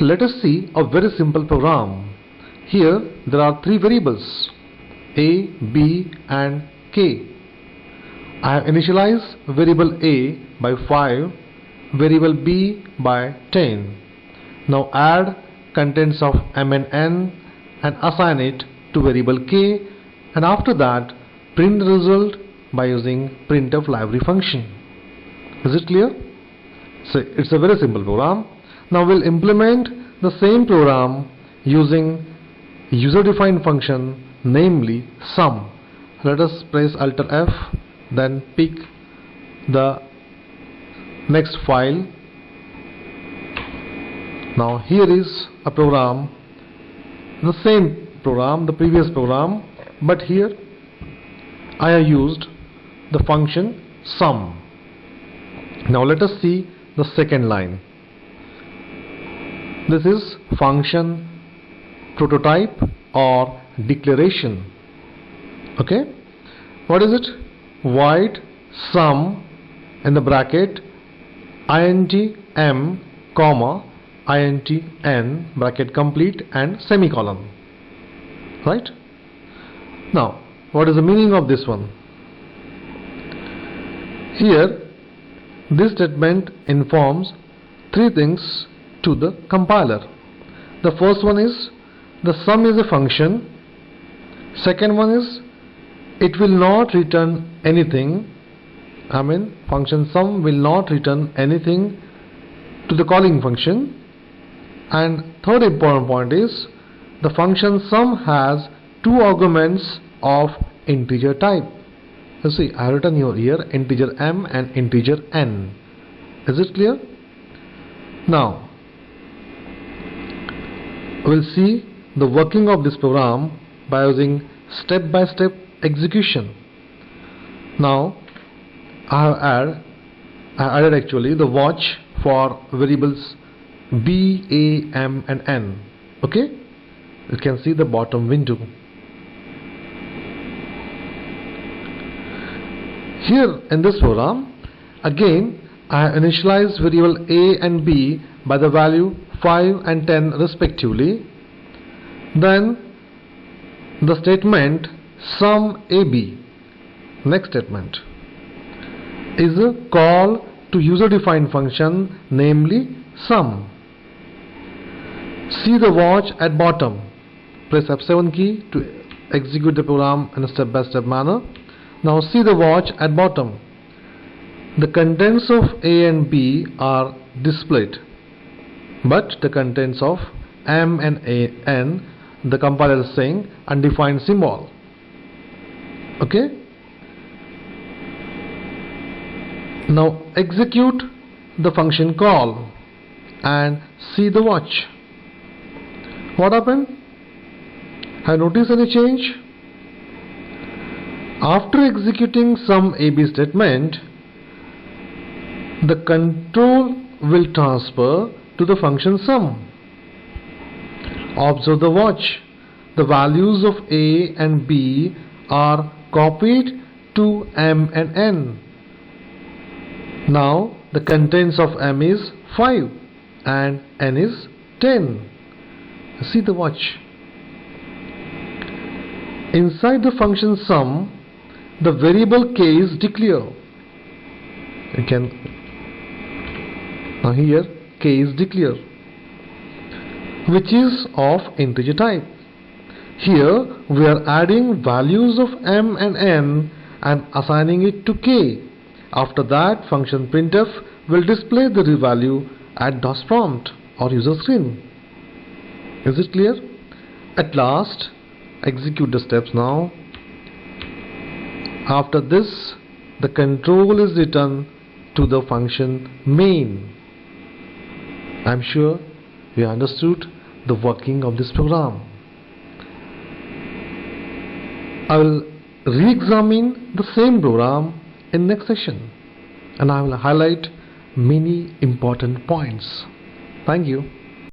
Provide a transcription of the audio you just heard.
Let us see a very simple program. Here there are three variables a, b and k. I have initialized variable a by 5, variable b by 10. Now add contents of m and n and assign it to variable k, and after that print the result by using printf library function. Is it clear? So it's a very simple program. Now we'll implement the same program using user-defined function, namely sum. Let us press Alt F, then pick the next file. Now here is a program, the same program, the previous program, but here I have used the function sum. Now let us see the second line. This is function prototype or declaration. Okay, what is it? Void sum in the bracket int m comma int n bracket complete and semicolon. Right? Now what is the meaning of this one? Here this statement informs three things to the compiler. The first one is the sum is a function. Second one is it will not return anything. Function sum will not return anything to the calling function. And third important point is the function sum has two arguments of integer type. You see, I have written here integer m and integer n. Is it clear? Now we'll see the working of this program by using step-by-step execution. Now I have added actually the watch for variables b, a, m and n. Okay, you can see the bottom window. Here in this program, again I have initialized variable a and b by the value 5 and 10 respectively. Then the statement sum ab, next statement, is a call to user-defined function, namely sum. See the watch at bottom. Press F7 key to execute the program in a step-by-step manner. Now see the watch at bottom. The contents of a and b are displayed, but the contents of m and n, the compiler is saying undefined symbol. Okay. Now execute the function call and see the watch. What happened? Have you noticed any change? After executing some AB statement, the control will transfer to the function sum. Observe the watch. The values of A and B are copied to M and N. Now the contents of M is 5 and N is 10. See the watch. Inside the function sum, the variable k is declared. Now here k is declared, which is of integer type. Here we are adding values of m and n and assigning it to k. After that, function printf will display the value at DOS prompt or user screen. Is it clear? At last, execute the steps now. After this, the control is returned to the function main. I am sure you understood the working of this program. I will re-examine the same program in next session, and I will highlight many important points. Thank you.